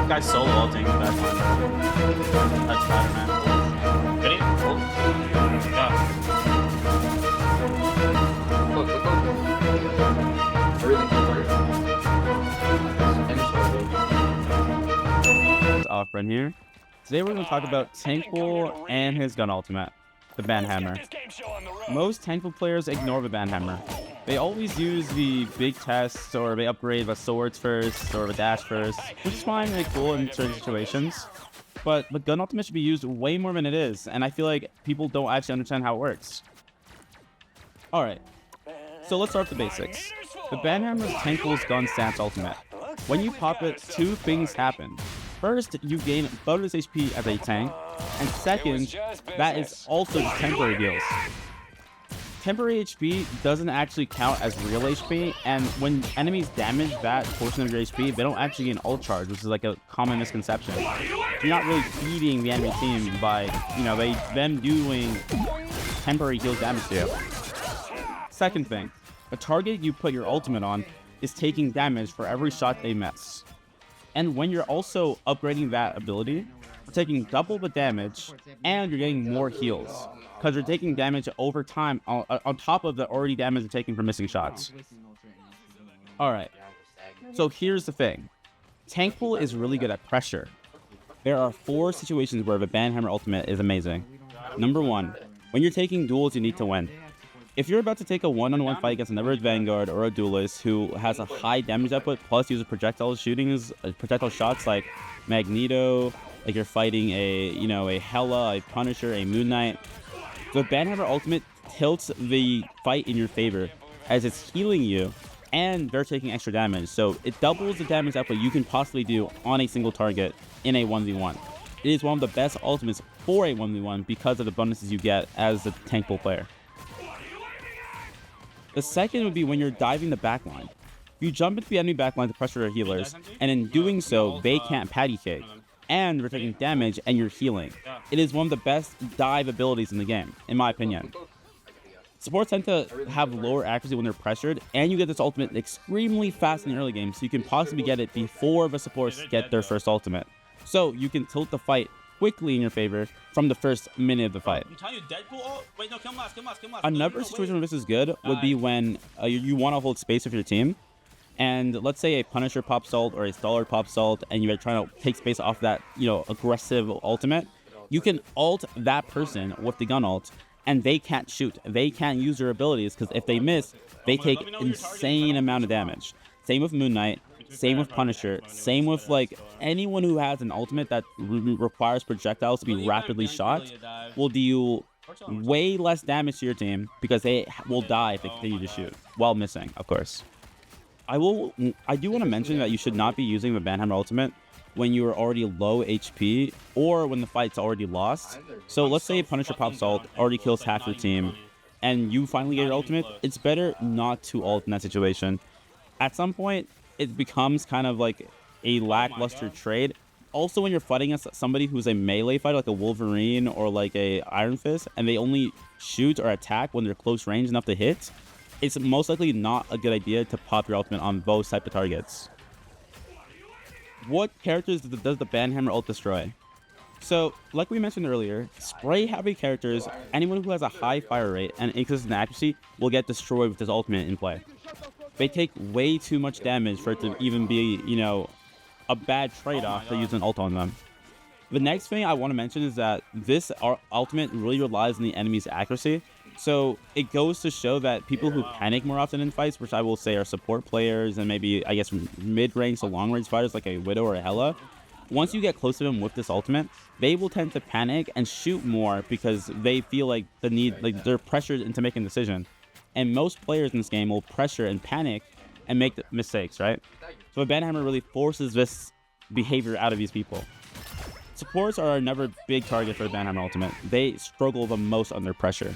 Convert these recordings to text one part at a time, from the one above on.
Guy's solo ulting backline. That's better, man. Ready? Ult. Yeah. Look. It's Offrun here. Today we're going to talk about Tankpool and his gun ultimate, the Banhammer. Most Tankpool players ignore the Banhammer. They always use the big tests, or they upgrade the swords first, or the dash first, which is fine and cool in certain situations. But the gun ultimate should be used way more than it is, and I feel like people don't actually understand how it works. Alright, so let's start with the basics. The Banhammer is Tankpool's gun stance ultimate. When you pop it, two things happen. First, you gain bonus HP as a tank, and second, that is also just temporary heals. Temporary HP doesn't actually count as real HP, and when enemies damage that portion of your HP, they don't actually gain ult charge, which is like a common misconception. You're not really feeding the enemy team by, them doing temporary heal damage to you. Second thing, the target you put your ultimate on is taking damage for every shot they miss. And when you're also upgrading that ability, you're taking double the damage, and you're getting more heals, because you're taking damage over time on top of the already damage you're taking from missing shots. Alright, so here's the thing. Tankpool is really good at pressure. There are 4 situations where the Banhammer ultimate is amazing. Number 1, when you're taking duels, you need to win. If you're about to take a one-on-one fight against another Vanguard or a duelist who has a high damage output plus uses projectile shots like Magneto, like you're fighting a Hela, a Punisher, a Moon Knight, the Banhammer ultimate tilts the fight in your favor as it's healing you and they're taking extra damage. So it doubles the damage output you can possibly do on a single target in a 1v1. It is one of the best ultimates for a 1v1 because of the bonuses you get as a Tankpool player. The second would be when you're diving the backline. You jump into the enemy backline to pressure their healers, and in doing so, they can't patty cake. And you're taking damage and you're healing. It is one of the best dive abilities in the game, in my opinion. Supports tend to have lower accuracy when they're pressured, and you get this ultimate extremely fast in the early game, so you can possibly get it before the supports get their first ultimate. So you can tilt the fight quickly in your favor from the first minute of the fight. Another situation where this is good would be when you want to hold space with your team, and let's say a Punisher pops ult or a Stalwart pops ult, and you're trying to take space off that aggressive ultimate. You can ult that person with the gun ult, and they can't shoot. They can't use their abilities because if they miss, they take insane amount of damage. Same with Moon Knight. Same with Punisher. Same with anyone who has an ultimate that requires projectiles to be rapidly shot will deal way less damage to your team because they will die if they continue to shoot while missing, of course. I do want to mention that you should not be using the Banhammer ultimate when you are already low HP or when the fight's already lost. So let's say Punisher pops ult, already kills half your team, and you finally get your ultimate. It's better not to ult in that situation. At some point, it becomes kind of like a lackluster trade. Also, when you're fighting against somebody who's a melee fighter, like a Wolverine or like a Iron Fist, and they only shoot or attack when they're close range enough to hit, it's most likely not a good idea to pop your ultimate on those type of targets. What characters does the Banhammer ult destroy? So, like we mentioned earlier, spray-heavy characters, anyone who has a high fire rate and inconsistent accuracy will get destroyed with this ultimate in play. They take way too much damage for it to even be, a bad trade-off to use an ult on them. The next thing I want to mention is that this ultimate really relies on the enemy's accuracy. So it goes to show that people who panic more often in fights, which I will say are support players and maybe, I guess, mid-range to long-range fighters like a Widow or a Hela, once you get close to them with this ultimate, they will tend to panic and shoot more because they feel like they're pressured into making a decision. And most players in this game will pressure and panic and make mistakes, right? So the Banhammer really forces this behavior out of these people. Supports are another big target for the Banhammer ultimate. They struggle the most under pressure.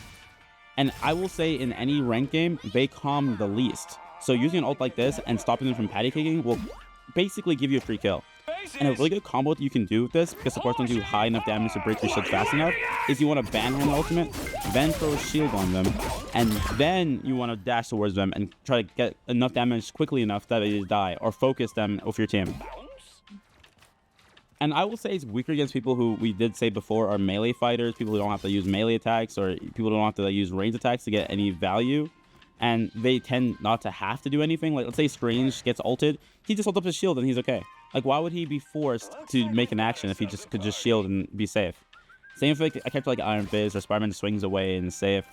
And I will say in any ranked game, they calm the least. So using an ult like this and stopping them from patty kicking will basically give you a free kill. And a really good combo that you can do with this, because supports don't do high enough damage to break your shield fast enough, is you want to Banhammer ultimate, then throw a shield on them, and then you want to dash towards them and try to get enough damage quickly enough that they die, or focus them with your team. And I will say it's weaker against people who we did say before are melee fighters, people who don't have to use melee attacks, or people who don't have to use range attacks to get any value. And they tend not to have to do anything. Like, let's say Strange gets ulted, he just holds up his shield and he's okay. Like, why would he be forced to make an action if he just could just shield and be safe? Same if like, a character like Iron Fist or Spider-Man swings away and is safe.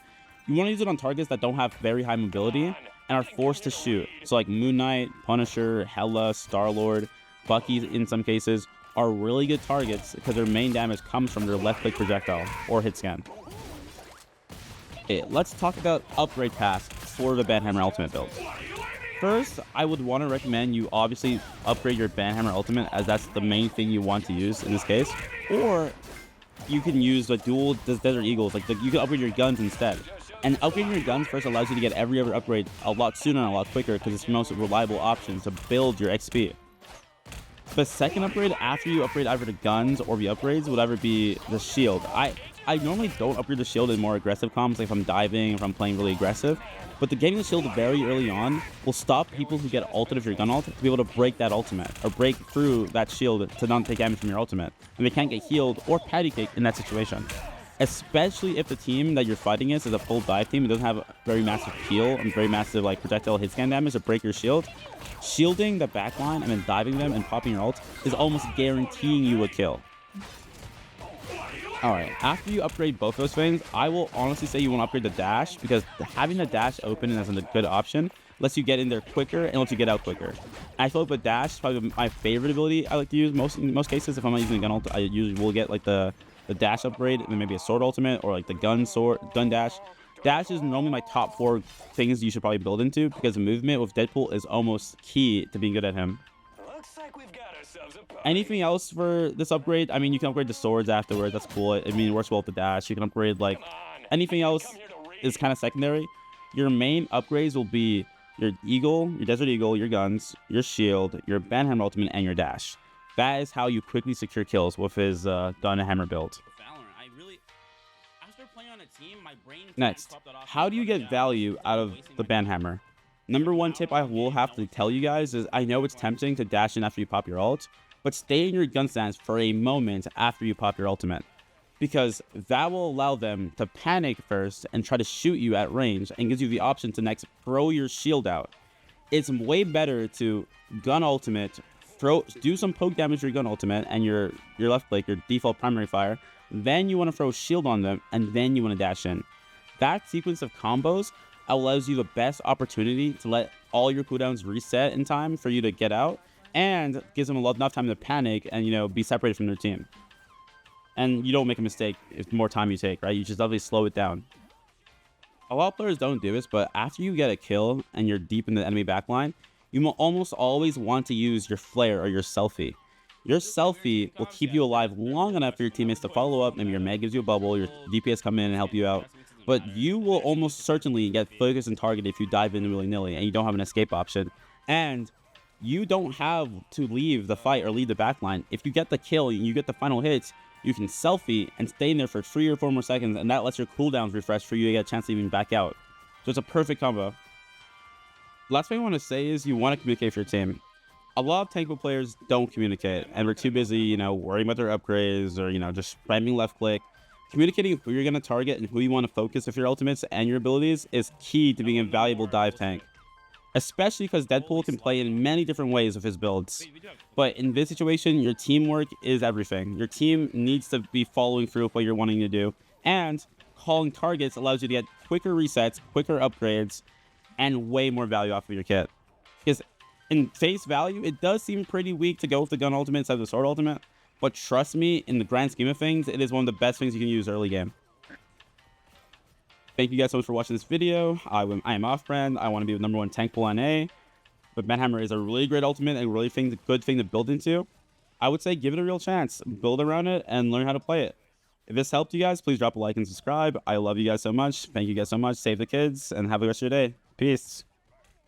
You want to use it on targets that don't have very high mobility and are forced to shoot. So like Moon Knight, Punisher, Hela, Star-Lord, Bucky in some cases are really good targets because their main damage comes from their left-click projectile or hit scan. Okay, let's talk about upgrade paths for the Banhammer Ultimate build. First, I would want to recommend you obviously upgrade your Banhammer Ultimate, as that's the main thing you want to use in this case. Or you can use the dual Desert Eagles, like you can upgrade your guns instead. And upgrading your guns first allows you to get every other upgrade a lot sooner and a lot quicker because it's the most reliable option to build your XP. The second upgrade after you upgrade either the guns or the upgrades would either be the shield. I normally don't upgrade the shield in more aggressive comps, like if I'm diving, if I'm playing really aggressive. But getting the shield very early on will stop people who get ulted if your gun ult to be able to break that ultimate or break through that shield to not take damage from your ultimate. And they can't get healed or patty caked in that situation. Especially if the team that you're fighting is a full dive team, it doesn't have a very massive heal and very massive like projectile hit scan damage to break your shield. Shielding the backline and then diving them and popping your ult is almost guaranteeing you a kill. Alright, after you upgrade both those things, I will honestly say you want to upgrade the dash, because having the dash open as a good option lets you get in there quicker and lets you get out quicker. I feel like the dash is probably my favorite ability I like to use in most cases. If I'm not using a gun ult, I usually will get like the dash upgrade and maybe a sword ultimate or like the gun dash. Dash is normally my top 4 things you should probably build into, because movement with Deadpool is almost key to being good at him. Anything else for this upgrade? I mean, you can upgrade the swords afterwards. That's cool. I mean, it works well with the dash. You can upgrade like anything else is kind of secondary. Your main upgrades will be your eagle, your desert eagle, your guns, your shield, your Banhammer ultimate, and your dash. That is how you quickly secure kills with his gun and hammer build. Next, how do you get value out of the Banhammer? Number 1 tip I will have to tell you guys is, I know it's tempting to dash in after you pop your ult, but stay in your gun stance for a moment after you pop your ultimate, because that will allow them to panic first and try to shoot you at range and gives you the option to next throw your shield out. It's way better to gun ultimate, do some poke damage to your gun ultimate and your left click, your default primary fire, then you want to throw shield on them, and then you want to dash in. That sequence of combos allows you the best opportunity to let all your cooldowns reset in time for you to get out, and gives them enough time to panic and, you know, be separated from their team. And you don't make a mistake if more time you take, right? You just obviously slow it down. A lot of players don't do this, but after you get a kill and you're deep in the enemy backline, you will almost always want to use your flare or your selfie. Your selfie will keep you alive long enough for your teammates to follow up. Maybe your mag gives you a bubble, your DPS come in and help you out. But you will almost certainly get focused and targeted if you dive in willy-nilly and you don't have an escape option. And you don't have to leave the fight or leave the backline. If you get the kill and you get the final hits, you can selfie and stay in there for 3 or 4 more seconds, and that lets your cooldowns refresh for you to get a chance to even back out. So it's a perfect combo. Last thing I want to say is you want to communicate with your team. A lot of Tankpool players don't communicate, and we're too busy, you know, worrying about their upgrades or, you know, just spamming left click. Communicating who you're going to target and who you want to focus with your ultimates and your abilities is key to being a valuable dive tank. Especially because Deadpool can play in many different ways with his builds. But in this situation, your teamwork is everything. Your team needs to be following through with what you're wanting to do. And calling targets allows you to get quicker resets, quicker upgrades, and way more value off of your kit. Because in face value, it does seem pretty weak to go with the gun ultimate instead of the sword ultimate. But trust me, in the grand scheme of things, it is one of the best things you can use early game. Thank you guys so much for watching this video. I am off-brand. I want to be the #1 Tankpool NA. But Banhammer is a really great ultimate and a really good thing to build into. I would say give it a real chance. Build around it and learn how to play it. If this helped you guys, please drop a like and subscribe. I love you guys so much. Thank you guys so much. Save the kids and have the rest of your day. Peace.